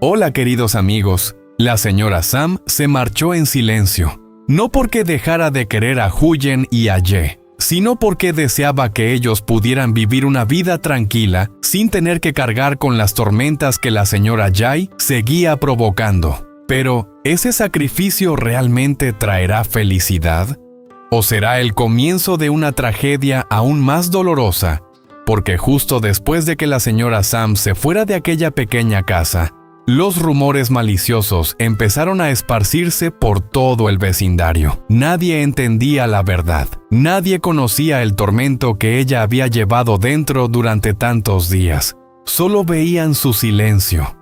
Hola queridos amigos, la señora Sam se marchó en silencio, no porque dejara de querer a Huyen y a Ye, sino porque deseaba que ellos pudieran vivir una vida tranquila sin tener que cargar con las tormentas que la señora Jai seguía provocando. Pero, ¿ese sacrificio realmente traerá felicidad? ¿O será el comienzo de una tragedia aún más dolorosa? Porque justo después de que la señora Sam se fuera de aquella pequeña casa, los rumores maliciosos empezaron a esparcirse por todo el vecindario. Nadie entendía la verdad. Nadie conocía el tormento que ella había llevado dentro durante tantos días. Solo veían su silencio.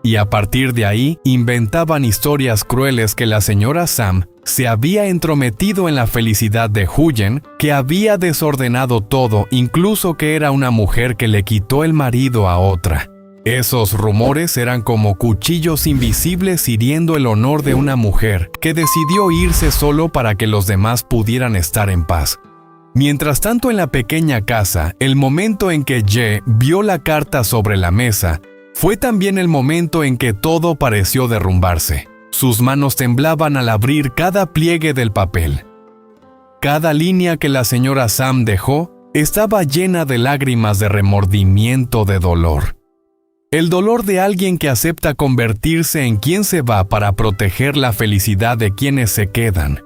Y a partir de ahí, inventaban historias crueles que la señora Sam se había entrometido en la felicidad de Huyen, que había desordenado todo, incluso que era una mujer que le quitó el marido a otra. Esos rumores eran como cuchillos invisibles hiriendo el honor de una mujer que decidió irse solo para que los demás pudieran estar en paz. Mientras tanto, en la pequeña casa, el momento en que Ye vio la carta sobre la mesa fue también el momento en que todo pareció derrumbarse. Sus manos temblaban al abrir cada pliegue del papel. Cada línea que la señora Sam dejó estaba llena de lágrimas de remordimiento, de dolor. El dolor de alguien que acepta convertirse en quien se va para proteger la felicidad de quienes se quedan.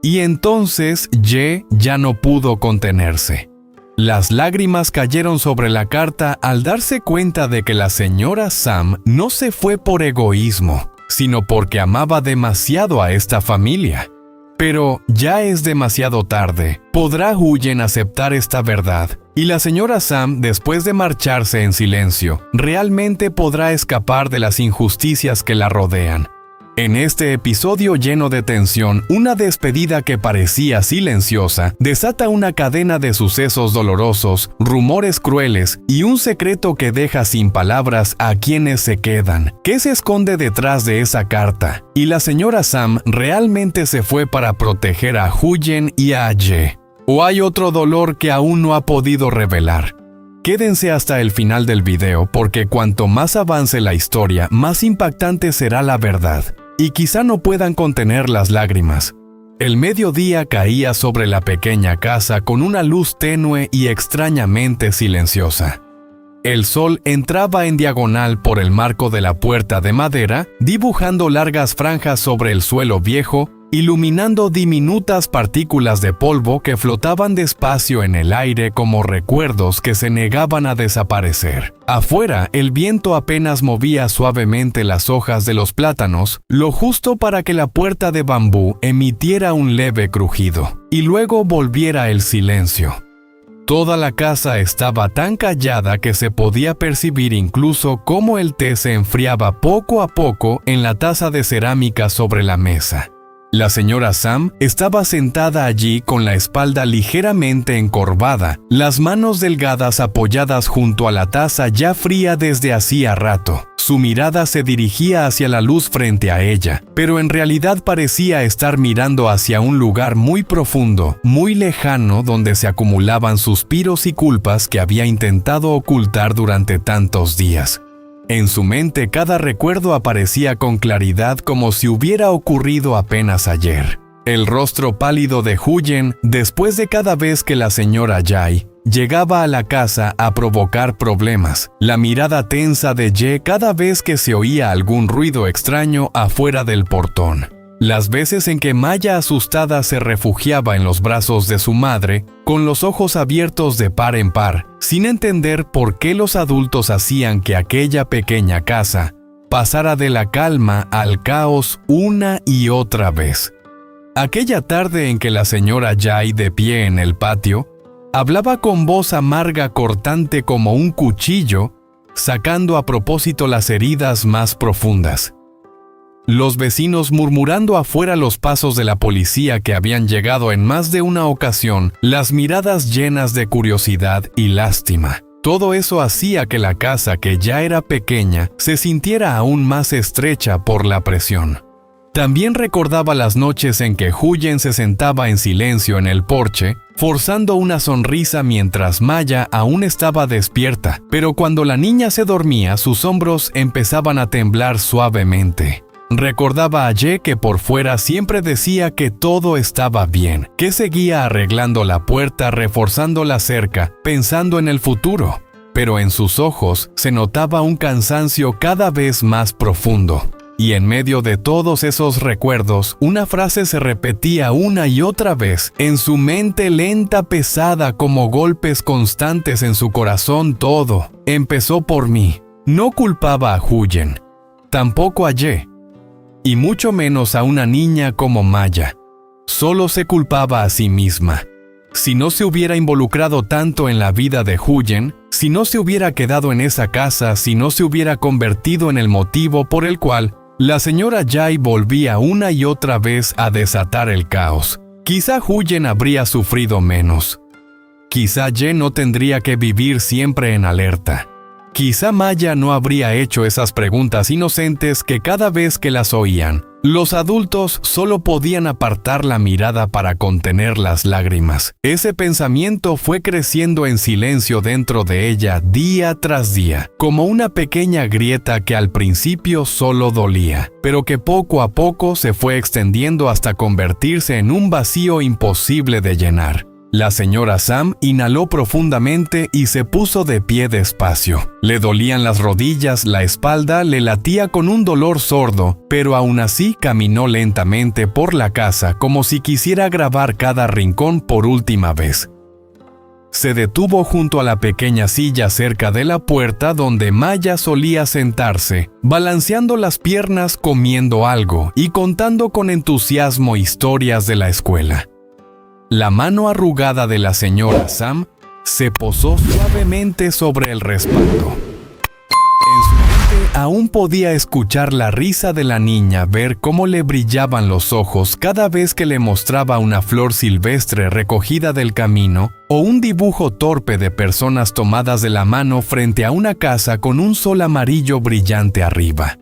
Y entonces Ye ya no pudo contenerse. Las lágrimas cayeron sobre la carta al darse cuenta de que la señora Sam no se fue por egoísmo, sino porque amaba demasiado a esta familia. Pero ya es demasiado tarde. ¿Podrá Huyen aceptar esta verdad? Y la señora Sam, después de marcharse en silencio, ¿realmente podrá escapar de las injusticias que la rodean? En este episodio lleno de tensión, una despedida que parecía silenciosa desata una cadena de sucesos dolorosos, rumores crueles y un secreto que deja sin palabras a quienes se quedan. ¿Qué se esconde detrás de esa carta? ¿Y la señora Sam realmente se fue para proteger a Huyen y a Ye? ¿O hay otro dolor que aún no ha podido revelar? Quédense hasta el final del video porque cuanto más avance la historia, más impactante será la verdad. Y quizá no puedan contener las lágrimas. El mediodía caía sobre la pequeña casa con una luz tenue y extrañamente silenciosa. El sol entraba en diagonal por el marco de la puerta de madera, dibujando largas franjas sobre el suelo viejo, iluminando diminutas partículas de polvo que flotaban despacio en el aire como recuerdos que se negaban a desaparecer. Afuera, el viento apenas movía suavemente las hojas de los plátanos, lo justo para que la puerta de bambú emitiera un leve crujido, y luego volviera el silencio. Toda la casa estaba tan callada que se podía percibir incluso cómo el té se enfriaba poco a poco en la taza de cerámica sobre la mesa. La señora Sam estaba sentada allí con la espalda ligeramente encorvada, las manos delgadas apoyadas junto a la taza ya fría desde hacía rato. Su mirada se dirigía hacia la luz frente a ella, pero en realidad parecía estar mirando hacia un lugar muy profundo, muy lejano, donde se acumulaban suspiros y culpas que había intentado ocultar durante tantos días. En su mente cada recuerdo aparecía con claridad como si hubiera ocurrido apenas ayer. El rostro pálido de Huyen después de cada vez que la señora Jai llegaba a la casa a provocar problemas. La mirada tensa de Ye cada vez que se oía algún ruido extraño afuera del portón. Las veces en que Maya asustada se refugiaba en los brazos de su madre, con los ojos abiertos de par en par, sin entender por qué los adultos hacían que aquella pequeña casa pasara de la calma al caos una y otra vez. Aquella tarde en que la señora Jai, de pie en el patio, hablaba con voz amarga cortante como un cuchillo, sacando a propósito las heridas más profundas. Los vecinos murmurando afuera los pasos de la policía que habían llegado en más de una ocasión, las miradas llenas de curiosidad y lástima. Todo eso hacía que la casa, que ya era pequeña, se sintiera aún más estrecha por la presión. También recordaba las noches en que Huyen se sentaba en silencio en el porche, forzando una sonrisa mientras Maya aún estaba despierta, pero cuando la niña se dormía, sus hombros empezaban a temblar suavemente. Recordaba a Ye que por fuera siempre decía que todo estaba bien, que seguía arreglando la puerta, reforzando la cerca, pensando en el futuro, pero en sus ojos se notaba un cansancio cada vez más profundo. Y en medio de todos esos recuerdos, una frase se repetía una y otra vez, en su mente lenta, pesada, como golpes constantes en su corazón. Todo empezó por mí. No culpaba a Huyen, tampoco a Ye, y mucho menos a una niña como Maya. Solo se culpaba a sí misma. Si no se hubiera involucrado tanto en la vida de Huyen, si no se hubiera quedado en esa casa, si no se hubiera convertido en el motivo por el cual la señora Jai volvía una y otra vez a desatar el caos, quizá Huyen habría sufrido menos. Quizá Ye no tendría que vivir siempre en alerta. Quizá Maya no habría hecho esas preguntas inocentes que cada vez que las oían, los adultos solo podían apartar la mirada para contener las lágrimas. Ese pensamiento fue creciendo en silencio dentro de ella día tras día, como una pequeña grieta que al principio solo dolía, pero que poco a poco se fue extendiendo hasta convertirse en un vacío imposible de llenar. La señora Sam inhaló profundamente y se puso de pie despacio. Le dolían las rodillas, la espalda le latía con un dolor sordo, pero aún así caminó lentamente por la casa como si quisiera grabar cada rincón por última vez. Se detuvo junto a la pequeña silla cerca de la puerta donde Maya solía sentarse, balanceando las piernas, comiendo algo y contando con entusiasmo historias de la escuela. La mano arrugada de la señora Sam se posó suavemente sobre el respaldo. En su mente aún podía escuchar la risa de la niña, ver cómo le brillaban los ojos cada vez que le mostraba una flor silvestre recogida del camino o un dibujo torpe de personas tomadas de la mano frente a una casa con un sol amarillo brillante arriba.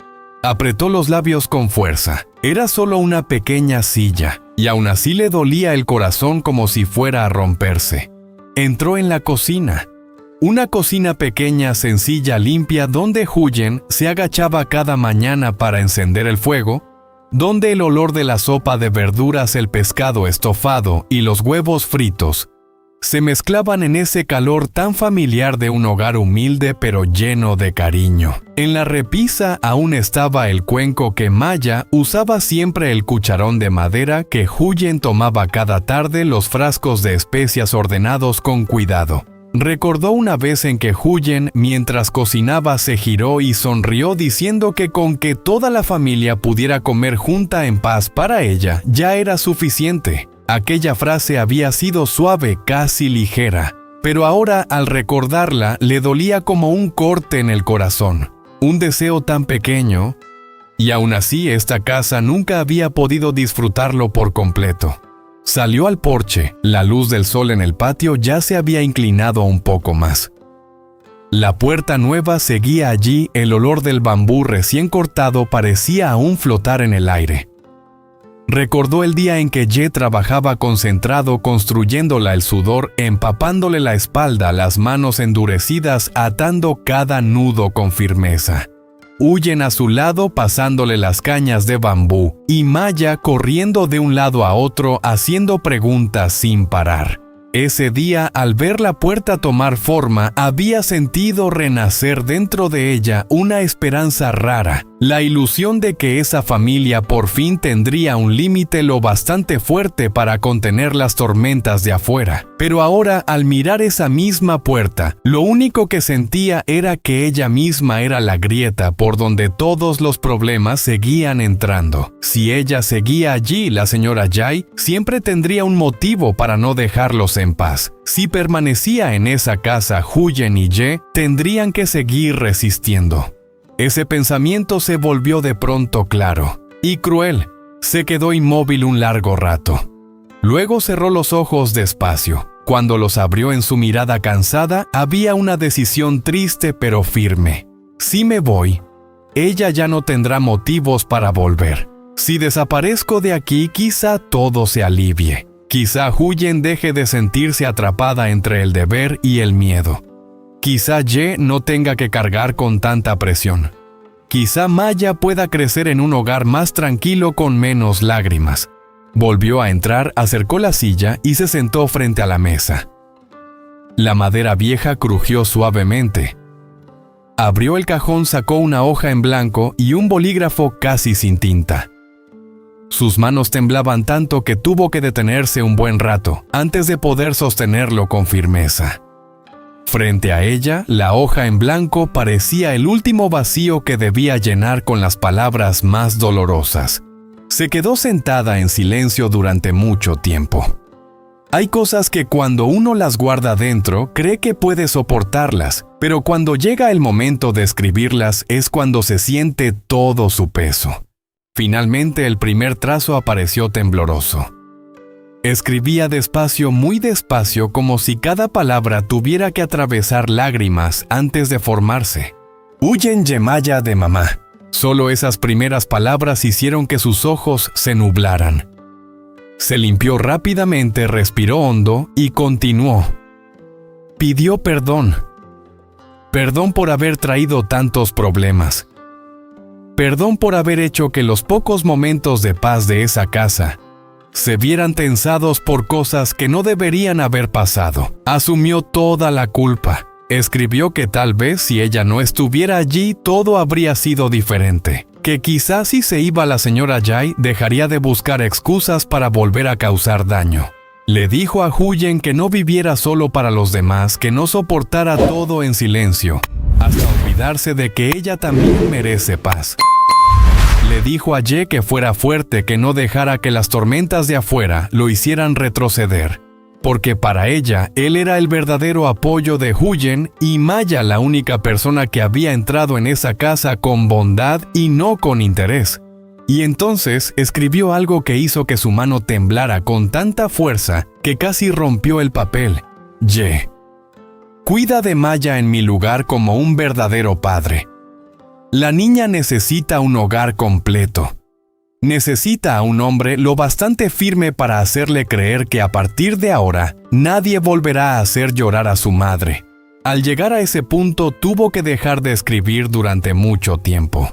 Apretó los labios con fuerza. Era solo una pequeña silla, y aún así le dolía el corazón como si fuera a romperse. Entró en la cocina. Una cocina pequeña, sencilla, limpia, donde Huyen se agachaba cada mañana para encender el fuego, donde el olor de la sopa de verduras, el pescado estofado y los huevos fritos se mezclaban en ese calor tan familiar de un hogar humilde pero lleno de cariño. En la repisa aún estaba el cuenco que Maya usaba siempre, el cucharón de madera que Huyen tomaba cada tarde, los frascos de especias ordenados con cuidado. Recordó una vez en que Huyen, mientras cocinaba, se giró y sonrió diciendo que con que toda la familia pudiera comer junta en paz para ella ya era suficiente. Aquella frase había sido suave, casi ligera, pero ahora al recordarla le dolía como un corte en el corazón. Un deseo tan pequeño, y aún así esta casa nunca había podido disfrutarlo por completo. Salió al porche, la luz del sol en el patio ya se había inclinado un poco más. La puerta nueva seguía allí, el olor del bambú recién cortado parecía aún flotar en el aire. Recordó el día en que Ye trabajaba concentrado construyéndola, el sudor empapándole la espalda, las manos endurecidas atando cada nudo con firmeza. Huyen a su lado pasándole las cañas de bambú y Maya corriendo de un lado a otro haciendo preguntas sin parar. Ese día, al ver la puerta tomar forma, había sentido renacer dentro de ella una esperanza rara, la ilusión de que esa familia por fin tendría un límite lo bastante fuerte para contener las tormentas de afuera. Pero ahora, al mirar esa misma puerta, lo único que sentía era que ella misma era la grieta por donde todos los problemas seguían entrando. Si ella seguía allí, la señora Jai siempre tendría un motivo para no dejarlos en paz. Si permanecía en esa casa, Huyen y Ye tendrían que seguir resistiendo. Ese pensamiento se volvió de pronto claro y cruel. Se quedó inmóvil un largo rato. Luego cerró los ojos despacio. Cuando los abrió en su mirada cansada, había una decisión triste pero firme. Si me voy, ella ya no tendrá motivos para volver. Si desaparezco de aquí, quizá todo se alivie. Quizá Huyen deje de sentirse atrapada entre el deber y el miedo. Quizá Ye no tenga que cargar con tanta presión. Quizá Maya pueda crecer en un hogar más tranquilo con menos lágrimas. Volvió a entrar, acercó la silla y se sentó frente a la mesa. La madera vieja crujió suavemente. Abrió el cajón, sacó una hoja en blanco y un bolígrafo casi sin tinta. Sus manos temblaban tanto que tuvo que detenerse un buen rato antes de poder sostenerlo con firmeza. Frente a ella, la hoja en blanco parecía el último vacío que debía llenar con las palabras más dolorosas. Se quedó sentada en silencio durante mucho tiempo. Hay cosas que cuando uno las guarda dentro, cree que puede soportarlas, pero cuando llega el momento de escribirlas es cuando se siente todo su peso. Finalmente el primer trazo apareció tembloroso. Escribía despacio, muy despacio, como si cada palabra tuviera que atravesar lágrimas antes de formarse. Huyen Yemaya de mamá. Solo esas primeras palabras hicieron que sus ojos se nublaran. Se limpió rápidamente, respiró hondo y continuó. Pidió perdón. Perdón por haber traído tantos problemas. Perdón por haber hecho que los pocos momentos de paz de esa casa se vieran tensados por cosas que no deberían haber pasado. Asumió toda la culpa. Escribió que tal vez si ella no estuviera allí todo habría sido diferente. Que quizás si se iba la señora Jai dejaría de buscar excusas para volver a causar daño. Le dijo a Huyen que no viviera solo para los demás, que no soportara todo en silencio, hasta olvidarse de que ella también merece paz. Le dijo a Ye que fuera fuerte, que no dejara que las tormentas de afuera lo hicieran retroceder, porque para ella, él era el verdadero apoyo de Huyen y Maya la única persona que había entrado en esa casa con bondad y no con interés. Y entonces escribió algo que hizo que su mano temblara con tanta fuerza que casi rompió el papel. Ye, cuida de Maya en mi lugar como un verdadero padre. La niña necesita un hogar completo. Necesita a un hombre lo bastante firme para hacerle creer que a partir de ahora nadie volverá a hacer llorar a su madre. Al llegar a ese punto tuvo que dejar de escribir durante mucho tiempo.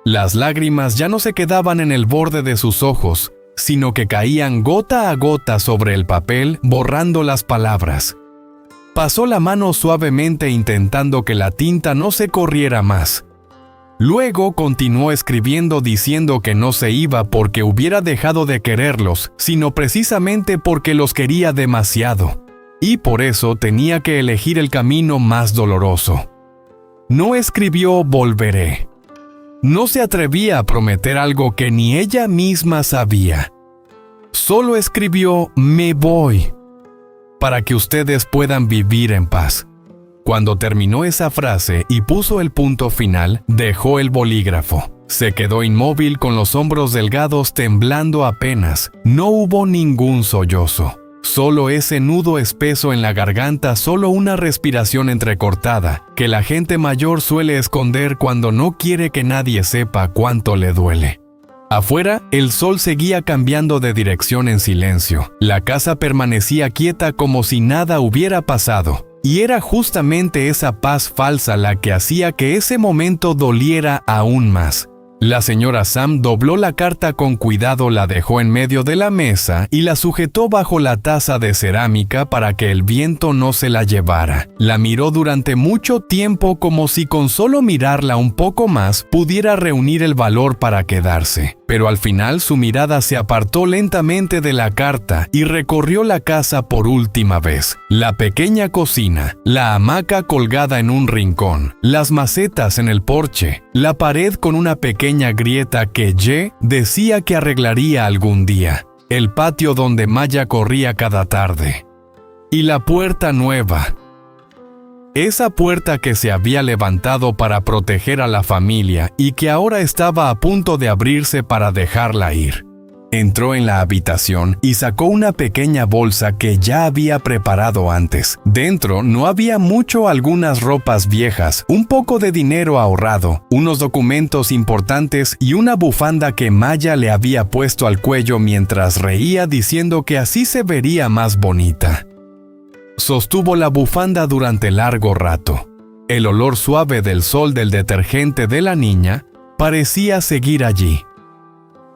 Las lágrimas ya no se quedaban en el borde de sus ojos, sino que caían gota a gota sobre el papel, borrando las palabras. Pasó la mano suavemente intentando que la tinta no se corriera más. Luego continuó escribiendo diciendo que no se iba porque hubiera dejado de quererlos, sino precisamente porque los quería demasiado. Y por eso tenía que elegir el camino más doloroso. No escribió volveré. No se atrevía a prometer algo que ni ella misma sabía. Solo escribió me voy, para que ustedes puedan vivir en paz. Cuando terminó esa frase y puso el punto final, dejó el bolígrafo. Se quedó inmóvil con los hombros delgados temblando apenas. No hubo ningún sollozo. Solo ese nudo espeso en la garganta, solo una respiración entrecortada, que la gente mayor suele esconder cuando no quiere que nadie sepa cuánto le duele. Afuera, el sol seguía cambiando de dirección en silencio. La casa permanecía quieta como si nada hubiera pasado. Y era justamente esa paz falsa la que hacía que ese momento doliera aún más. La señora Sam dobló la carta con cuidado, la dejó en medio de la mesa y la sujetó bajo la taza de cerámica para que el viento no se la llevara. La miró durante mucho tiempo como si con solo mirarla un poco más pudiera reunir el valor para quedarse. Pero al final su mirada se apartó lentamente de la carta y recorrió la casa por última vez. La pequeña cocina, la hamaca colgada en un rincón, las macetas en el porche, la pared con una pequeña grieta que Ye decía que arreglaría algún día, el patio donde Maya corría cada tarde, y la puerta nueva. Esa puerta que se había levantado para proteger a la familia y que ahora estaba a punto de abrirse para dejarla ir. Entró en la habitación y sacó una pequeña bolsa que ya había preparado antes. Dentro no había mucho, algunas ropas viejas, un poco de dinero ahorrado, unos documentos importantes y una bufanda que Maya le había puesto al cuello mientras reía diciendo que así se vería más bonita. Sostuvo la bufanda durante largo rato. El olor suave del sol del detergente de la niña parecía seguir allí.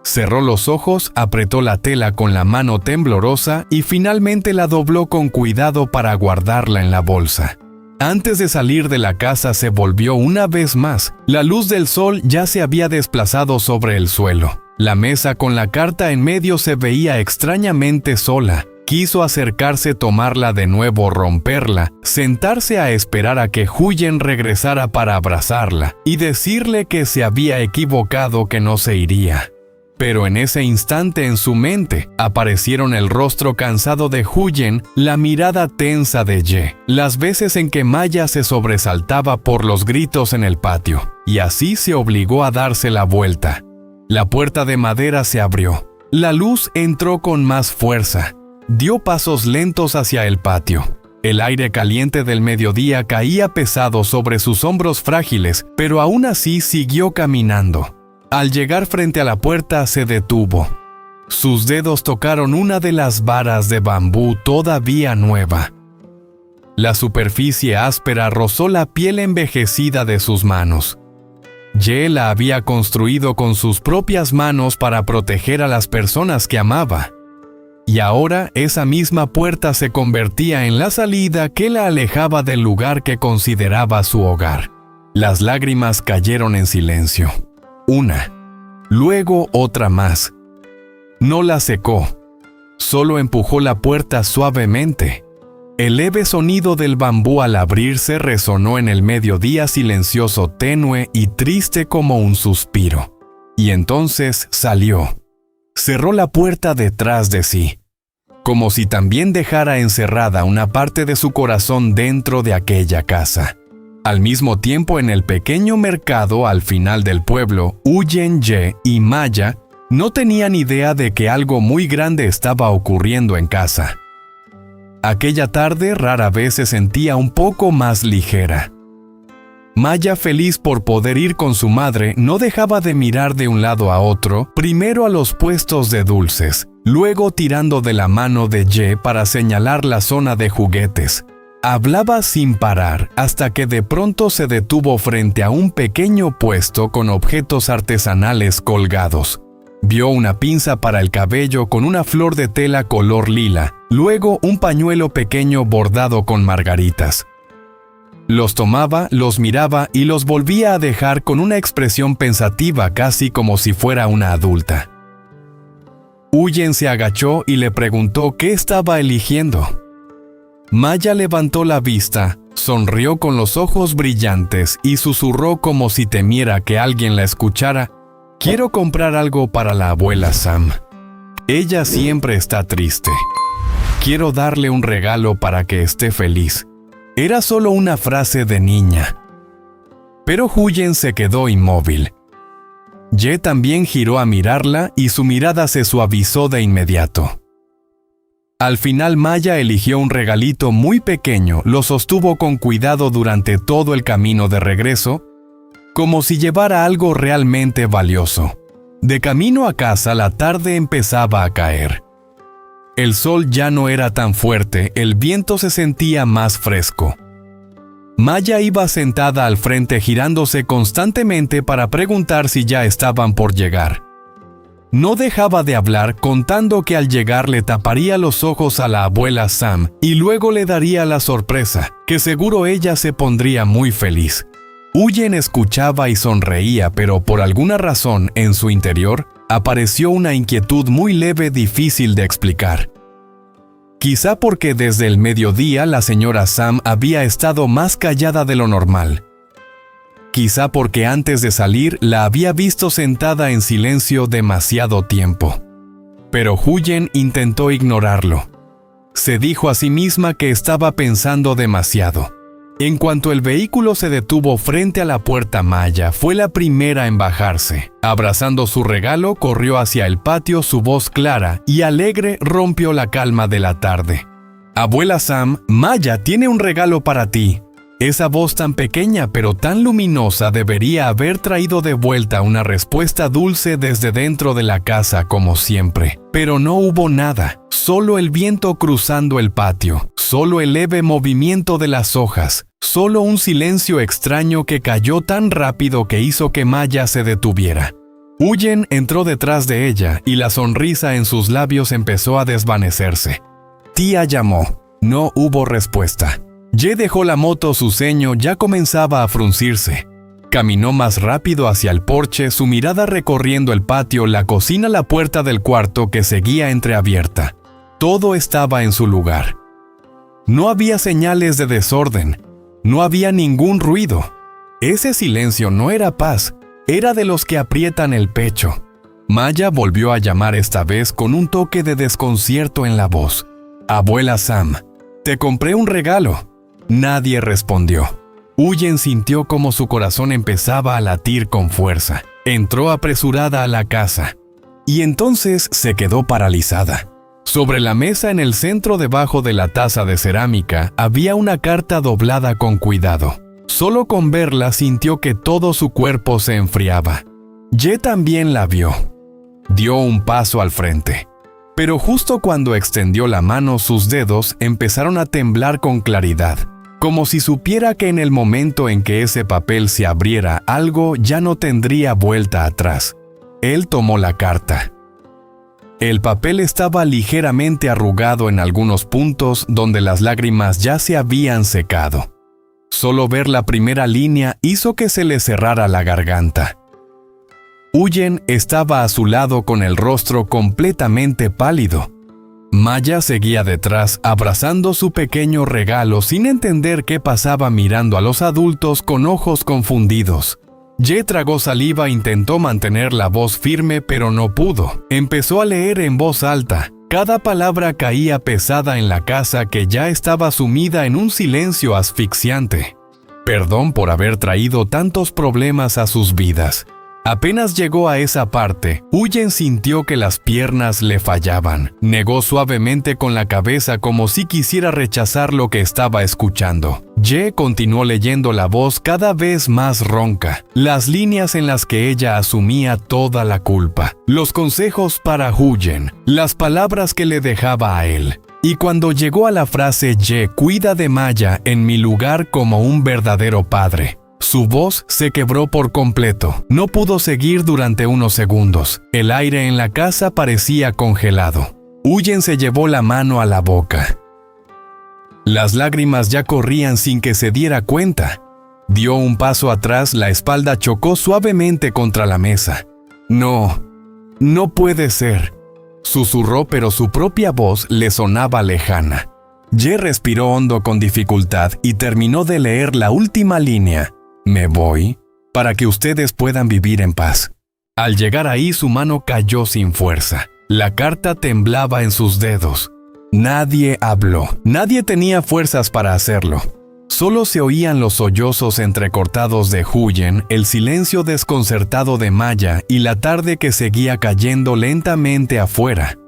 Cerró los ojos, apretó la tela con la mano temblorosa y finalmente la dobló con cuidado para guardarla en la bolsa. Antes de salir de la casa se volvió una vez más. La luz del sol ya se había desplazado sobre el suelo. La mesa con la carta en medio se veía extrañamente sola. Quiso acercarse, tomarla de nuevo, romperla, sentarse a esperar a que Huyen regresara para abrazarla y decirle que se había equivocado, que no se iría. Pero en ese instante en su mente aparecieron el rostro cansado de Huyen, la mirada tensa de Ye, las veces en que Maya se sobresaltaba por los gritos en el patio, y así se obligó a darse la vuelta. La puerta de madera se abrió. La luz entró con más fuerza. Dio pasos lentos hacia el patio. El aire caliente del mediodía caía pesado sobre sus hombros frágiles, pero aún así siguió caminando. Al llegar frente a la puerta se detuvo. Sus dedos tocaron una de las varas de bambú todavía nueva. La superficie áspera rozó la piel envejecida de sus manos. Ye la había construido con sus propias manos para proteger a las personas que amaba. Y ahora esa misma puerta se convertía en la salida que la alejaba del lugar que consideraba su hogar. Las lágrimas cayeron en silencio. Una, luego otra más. No la secó, solo empujó la puerta suavemente. El leve sonido del bambú al abrirse resonó en el mediodía silencioso, tenue y triste como un suspiro. Y entonces salió. Cerró la puerta detrás de sí, como si también dejara encerrada una parte de su corazón dentro de aquella casa. Al mismo tiempo, en el pequeño mercado al final del pueblo, Huyen, Ye y Maya no tenían idea de que algo muy grande estaba ocurriendo en casa. Aquella tarde rara vez se sentía un poco más ligera. Maya, feliz por poder ir con su madre, no dejaba de mirar de un lado a otro, primero a los puestos de dulces, luego tirando de la mano de Ye para señalar la zona de juguetes. Hablaba sin parar hasta que de pronto se detuvo frente a un pequeño puesto con objetos artesanales colgados. Vio una pinza para el cabello con una flor de tela color lila, luego un pañuelo pequeño bordado con margaritas. Los tomaba, los miraba y los volvía a dejar con una expresión pensativa, casi como si fuera una adulta. Huyen se agachó y le preguntó qué estaba eligiendo. Maya levantó la vista, sonrió con los ojos brillantes y susurró como si temiera que alguien la escuchara: «Quiero comprar algo para la abuela Sam. Ella siempre está triste. Quiero darle un regalo para que esté feliz». Era solo una frase de niña. Pero Huyen se quedó inmóvil. Ye también giró a mirarla y su mirada se suavizó de inmediato. Al final Maya eligió un regalito muy pequeño, lo sostuvo con cuidado durante todo el camino de regreso, como si llevara algo realmente valioso. De camino a casa la tarde empezaba a caer. El sol ya no era tan fuerte, el viento se sentía más fresco. Maya iba sentada al frente girándose constantemente para preguntar si ya estaban por llegar. No dejaba de hablar, contando que al llegar le taparía los ojos a la abuela Sam y luego le daría la sorpresa, que seguro ella se pondría muy feliz. Huyen escuchaba y sonreía, pero por alguna razón en su interior apareció una inquietud muy leve, difícil de explicar. Quizá porque desde el mediodía la señora Sam había estado más callada de lo normal. Quizá porque antes de salir la había visto sentada en silencio demasiado tiempo. Pero Huyen intentó ignorarlo. Se dijo a sí misma que estaba pensando demasiado. En cuanto el vehículo se detuvo frente a la puerta, Maya fue la primera en bajarse. Abrazando su regalo, corrió hacia el patio, su voz clara y alegre rompió la calma de la tarde. «Abuela Sam, Maya tiene un regalo para ti». Esa voz tan pequeña pero tan luminosa debería haber traído de vuelta una respuesta dulce desde dentro de la casa como siempre. Pero no hubo nada, solo el viento cruzando el patio, solo el leve movimiento de las hojas, solo un silencio extraño que cayó tan rápido que hizo que Maya se detuviera. Huyen entró detrás de ella y la sonrisa en sus labios empezó a desvanecerse. Tía llamó. No hubo respuesta. Ye dejó la moto, su ceño ya comenzaba a fruncirse. Caminó más rápido hacia el porche, su mirada recorriendo el patio, la cocina, la puerta del cuarto que seguía entreabierta. Todo estaba en su lugar. No había señales de desorden, no había ningún ruido. Ese silencio no era paz, era de los que aprietan el pecho. Maya volvió a llamar esta vez con un toque de desconcierto en la voz. «Abuela Sam, te compré un regalo». Nadie respondió. Huyen sintió como su corazón empezaba a latir con fuerza. Entró apresurada a la casa. Y entonces se quedó paralizada. Sobre la mesa en el centro debajo de la taza de cerámica había una carta doblada con cuidado. Solo con verla sintió que todo su cuerpo se enfriaba. Ye también la vio. Dio un paso al frente. Pero justo cuando extendió la mano, sus dedos empezaron a temblar con claridad. Como si supiera que en el momento en que ese papel se abriera, algo ya no tendría vuelta atrás. Él tomó la carta. El papel estaba ligeramente arrugado en algunos puntos donde las lágrimas ya se habían secado. Solo ver la primera línea hizo que se le cerrara la garganta. Huyen estaba a su lado con el rostro completamente pálido. Maya seguía detrás, abrazando su pequeño regalo sin entender qué pasaba, mirando a los adultos con ojos confundidos. Ye tragó saliva, intentó mantener la voz firme pero no pudo. Empezó a leer en voz alta. Cada palabra caía pesada en la casa que ya estaba sumida en un silencio asfixiante. Perdón por haber traído tantos problemas a sus vidas. Apenas llegó a esa parte, Huyen sintió que las piernas le fallaban. Negó suavemente con la cabeza como si quisiera rechazar lo que estaba escuchando. Ye continuó leyendo, la voz cada vez más ronca, las líneas en las que ella asumía toda la culpa, los consejos para Huyen, las palabras que le dejaba a él. Y cuando llegó a la frase «Ye, cuida de Maya en mi lugar como un verdadero padre», su voz se quebró por completo. No pudo seguir durante unos segundos. El aire en la casa parecía congelado. Huyen se llevó la mano a la boca. Las lágrimas ya corrían sin que se diera cuenta. Dio un paso atrás, la espalda chocó suavemente contra la mesa. «No, no puede ser», susurró, pero su propia voz le sonaba lejana. Ye respiró hondo con dificultad y terminó de leer la última línea. «Me voy para que ustedes puedan vivir en paz». Al llegar ahí, su mano cayó sin fuerza. La carta temblaba en sus dedos. Nadie habló. Nadie tenía fuerzas para hacerlo. Solo se oían los sollozos entrecortados de Huyen, el silencio desconcertado de Maya y la tarde que seguía cayendo lentamente afuera.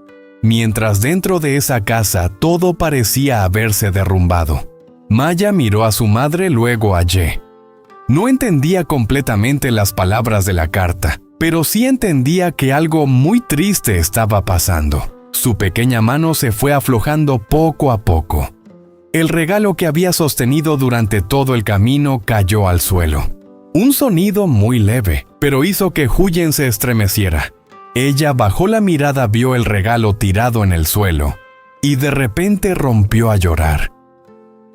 Mientras dentro de esa casa todo parecía haberse derrumbado. Maya miró a su madre, luego a Ye. No entendía completamente las palabras de la carta, pero sí entendía que algo muy triste estaba pasando. Su pequeña mano se fue aflojando poco a poco. El regalo que había sostenido durante todo el camino cayó al suelo. Un sonido muy leve, pero hizo que Huyen se estremeciera. Ella bajó la mirada, vio el regalo tirado en el suelo, y de repente rompió a llorar.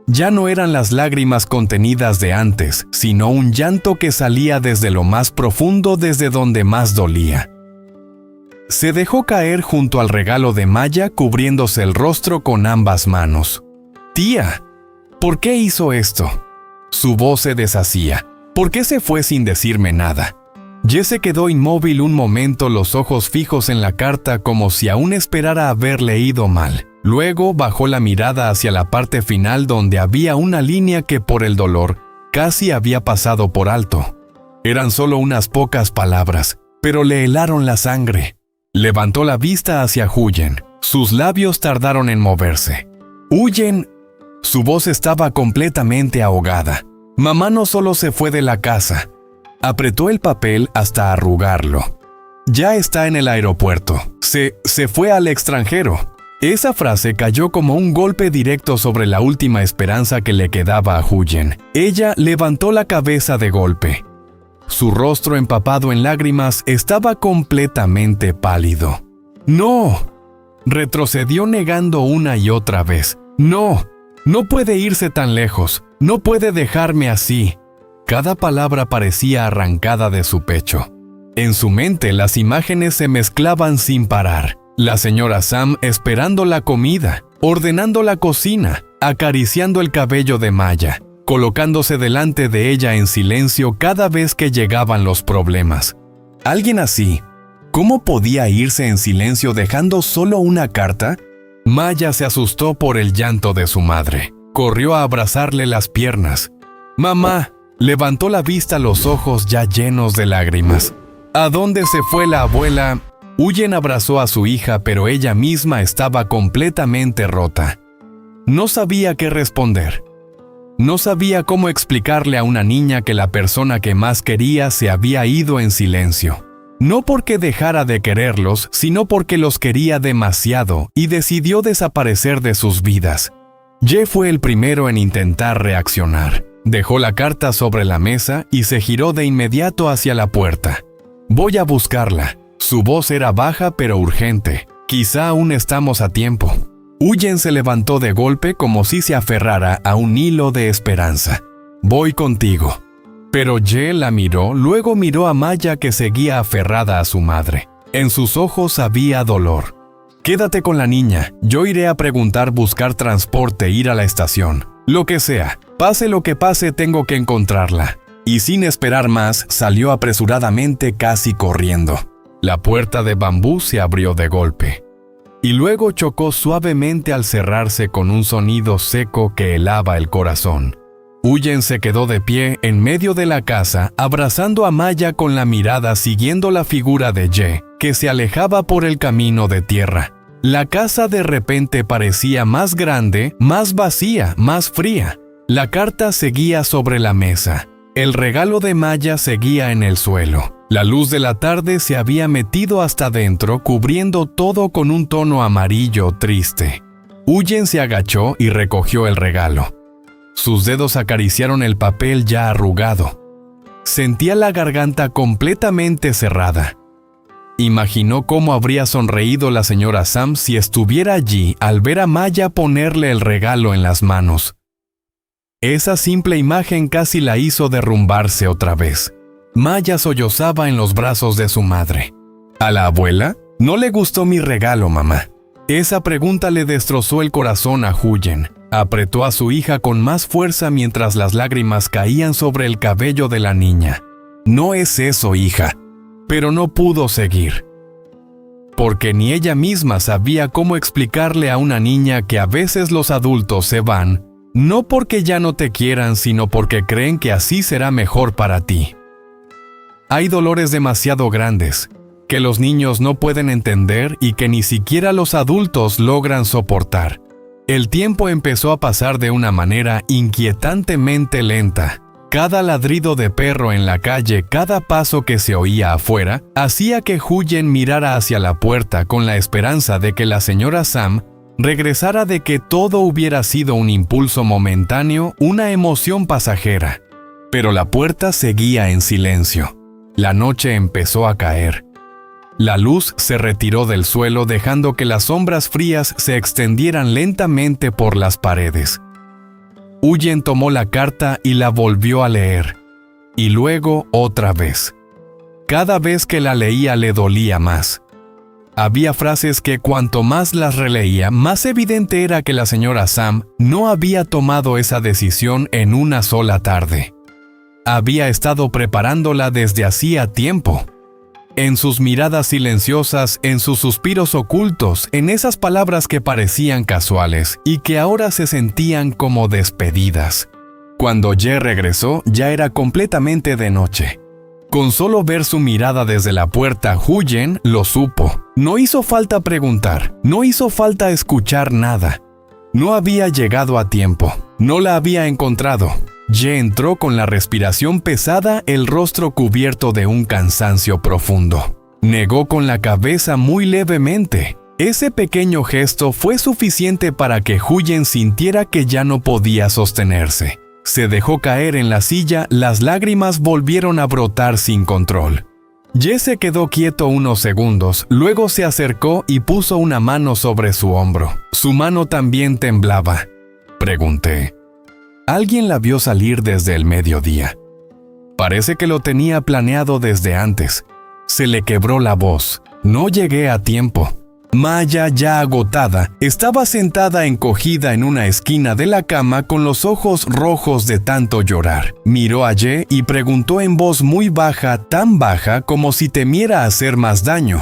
Ya no eran las lágrimas contenidas de antes, sino un llanto que salía desde lo más profundo, desde donde más dolía. Se dejó caer junto al regalo de Maya, cubriéndose el rostro con ambas manos. «Tía, ¿por qué hizo esto?» Su voz se deshacía. «¿Por qué se fue sin decirme nada?» Ye se quedó inmóvil un momento, los ojos fijos en la carta como si aún esperara haber leído mal. Luego bajó la mirada hacia la parte final donde había una línea que por el dolor casi había pasado por alto. Eran solo unas pocas palabras, pero le helaron la sangre. Levantó la vista hacia Huyen. Sus labios tardaron en moverse. ¡Huyen! Su voz estaba completamente ahogada. Mamá no solo se fue de la casa. Apretó el papel hasta arrugarlo. Ya está en el aeropuerto. Se fue al extranjero. Esa frase cayó como un golpe directo sobre la última esperanza que le quedaba a Huyen. Ella levantó la cabeza de golpe. Su rostro empapado en lágrimas estaba completamente pálido. ¡No! Retrocedió negando una y otra vez. ¡No! No puede irse tan lejos. No puede dejarme así. Cada palabra parecía arrancada de su pecho. En su mente las imágenes se mezclaban sin parar. La señora Sam esperando la comida, ordenando la cocina, acariciando el cabello de Maya, colocándose delante de ella en silencio cada vez que llegaban los problemas. Alguien así, ¿cómo podía irse en silencio dejando solo una carta? Maya se asustó por el llanto de su madre. Corrió a abrazarle las piernas. «Mamá», levantó la vista, los ojos ya llenos de lágrimas. ¿A dónde se fue la abuela? Huyen abrazó a su hija, pero ella misma estaba completamente rota. No sabía qué responder. No sabía cómo explicarle a una niña que la persona que más quería se había ido en silencio. No porque dejara de quererlos, sino porque los quería demasiado y decidió desaparecer de sus vidas. Ye fue el primero en intentar reaccionar. Dejó la carta sobre la mesa y se giró de inmediato hacia la puerta. «Voy a buscarla». Su voz era baja pero urgente. «Quizá aún estamos a tiempo». Huyen se levantó de golpe como si se aferrara a un hilo de esperanza. «Voy contigo». Pero Ye la miró, luego miró a Maya que seguía aferrada a su madre. En sus ojos había dolor. «Quédate con la niña, yo iré a preguntar, buscar transporte, ir a la estación. Lo que sea, pase lo que pase, tengo que encontrarla». Y sin esperar más, salió apresuradamente, casi corriendo. La puerta de bambú se abrió de golpe. Y luego chocó suavemente al cerrarse con un sonido seco que helaba el corazón. Huyen se quedó de pie en medio de la casa, abrazando a Maya con la mirada siguiendo la figura de Ye, que se alejaba por el camino de tierra. La casa de repente parecía más grande, más vacía, más fría. La carta seguía sobre la mesa. El regalo de Maya seguía en el suelo. La luz de la tarde se había metido hasta dentro, cubriendo todo con un tono amarillo triste. Huyen se agachó y recogió el regalo. Sus dedos acariciaron el papel ya arrugado. Sentía la garganta completamente cerrada. Imaginó cómo habría sonreído la señora Sam si estuviera allí al ver a Maya ponerle el regalo en las manos. Esa simple imagen casi la hizo derrumbarse otra vez. Maya sollozaba en los brazos de su madre. ¿A la abuela? No le gustó mi regalo, mamá. Esa pregunta le destrozó el corazón a Huyen. Apretó a su hija con más fuerza mientras las lágrimas caían sobre el cabello de la niña. No es eso, hija. Pero no pudo seguir. Porque ni ella misma sabía cómo explicarle a una niña que a veces los adultos se van, no porque ya no te quieran, sino porque creen que así será mejor para ti. Hay dolores demasiado grandes, que los niños no pueden entender y que ni siquiera los adultos logran soportar. El tiempo empezó a pasar de una manera inquietantemente lenta. Cada ladrido de perro en la calle, cada paso que se oía afuera, hacía que Huyen mirara hacia la puerta con la esperanza de que la señora Sam regresara, de que todo hubiera sido un impulso momentáneo, una emoción pasajera. Pero la puerta seguía en silencio. La noche empezó a caer. La luz se retiró del suelo, dejando que las sombras frías se extendieran lentamente por las paredes. Huyen tomó la carta y la volvió a leer. Y luego otra vez. Cada vez que la leía le dolía más. Había frases que cuanto más las releía, más evidente era que la señora Sam no había tomado esa decisión en una sola tarde. Había estado preparándola desde hacía tiempo. En sus miradas silenciosas, en sus suspiros ocultos, en esas palabras que parecían casuales y que ahora se sentían como despedidas. Cuando Ye regresó, ya era completamente de noche. Con solo ver su mirada desde la puerta, Huyen lo supo. No hizo falta preguntar, no hizo falta escuchar nada. No había llegado a tiempo, no la había encontrado. Ye entró con la respiración pesada, el rostro cubierto de un cansancio profundo. Negó con la cabeza muy levemente. Ese pequeño gesto fue suficiente para que Huyen sintiera que ya no podía sostenerse. Se dejó caer en la silla, las lágrimas volvieron a brotar sin control. Ye se quedó quieto unos segundos, luego se acercó y puso una mano sobre su hombro. Su mano también temblaba. Pregunté. Alguien la vio salir desde el mediodía. Parece que lo tenía planeado desde antes. Se le quebró la voz. No llegué a tiempo. Maya, ya agotada, estaba sentada encogida en una esquina de la cama con los ojos rojos de tanto llorar. Miró a Ye y preguntó en voz muy baja, tan baja como si temiera hacer más daño.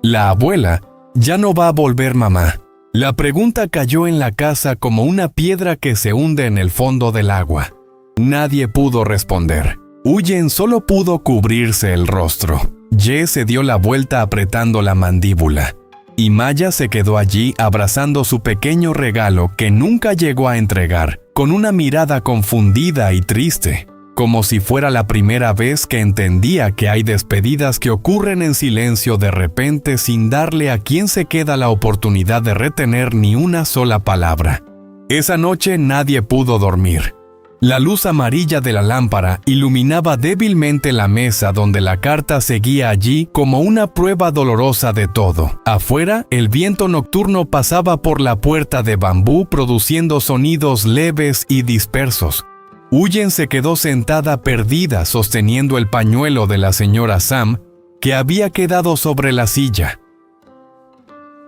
La abuela, ya no va a volver, mamá. La pregunta cayó en la casa como una piedra que se hunde en el fondo del agua. Nadie pudo responder. Huyen solo pudo cubrirse el rostro. Ye se dio la vuelta apretando la mandíbula. Y Maya se quedó allí abrazando su pequeño regalo que nunca llegó a entregar, con una mirada confundida y triste, como si fuera la primera vez que entendía que hay despedidas que ocurren en silencio de repente sin darle a quien se queda la oportunidad de retener ni una sola palabra. Esa noche nadie pudo dormir. La luz amarilla de la lámpara iluminaba débilmente la mesa donde la carta seguía allí como una prueba dolorosa de todo. Afuera, el viento nocturno pasaba por la puerta de bambú produciendo sonidos leves y dispersos. Huyen se quedó sentada perdida sosteniendo el pañuelo de la señora Sam, que había quedado sobre la silla.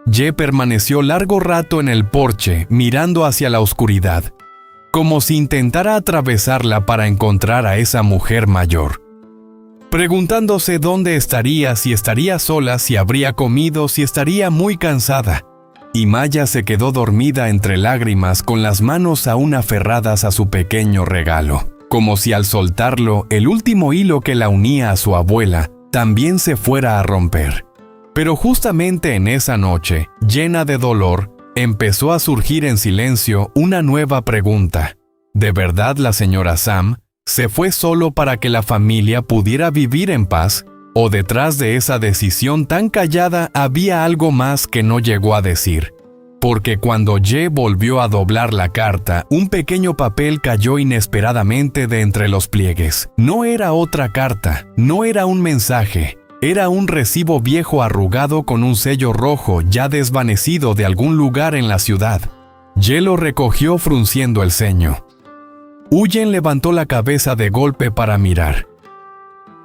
Ye permaneció largo rato en el porche mirando hacia la oscuridad, como si intentara atravesarla para encontrar a esa mujer mayor. Preguntándose dónde estaría, si estaría sola, si habría comido, si estaría muy cansada. Y Maya se quedó dormida entre lágrimas con las manos aún aferradas a su pequeño regalo, como si al soltarlo, el último hilo que la unía a su abuela también se fuera a romper. Pero justamente en esa noche, llena de dolor, empezó a surgir en silencio una nueva pregunta. ¿De verdad la señora Sam se fue solo para que la familia pudiera vivir en paz? ¿O detrás de esa decisión tan callada había algo más que no llegó a decir? Porque cuando Ye volvió a doblar la carta, un pequeño papel cayó inesperadamente de entre los pliegues. No era otra carta, no era un mensaje. Era un recibo viejo arrugado con un sello rojo ya desvanecido de algún lugar en la ciudad. Ye lo recogió frunciendo el ceño. Huyen levantó la cabeza de golpe para mirar.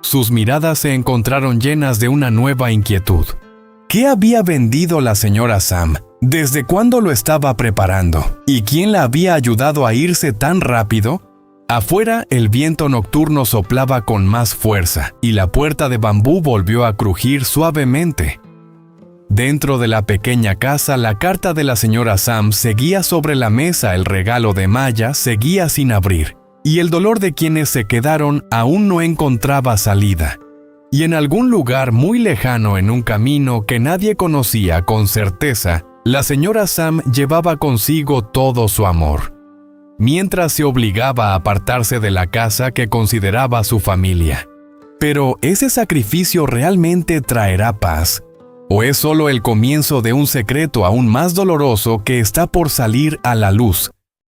Sus miradas se encontraron llenas de una nueva inquietud. ¿Qué había vendido la señora Sam? ¿Desde cuándo lo estaba preparando? ¿Y quién la había ayudado a irse tan rápido? Afuera, el viento nocturno soplaba con más fuerza y la puerta de bambú volvió a crujir suavemente. Dentro de la pequeña casa, la carta de la señora Sam seguía sobre la mesa, el regalo de Maya seguía sin abrir, y el dolor de quienes se quedaron aún no encontraba salida. Y en algún lugar muy lejano, en un camino que nadie conocía con certeza, la señora Sam llevaba consigo todo su amor, mientras se obligaba a apartarse de la casa que consideraba su familia. Pero ¿ese sacrificio realmente traerá paz? ¿O es solo el comienzo de un secreto aún más doloroso que está por salir a la luz,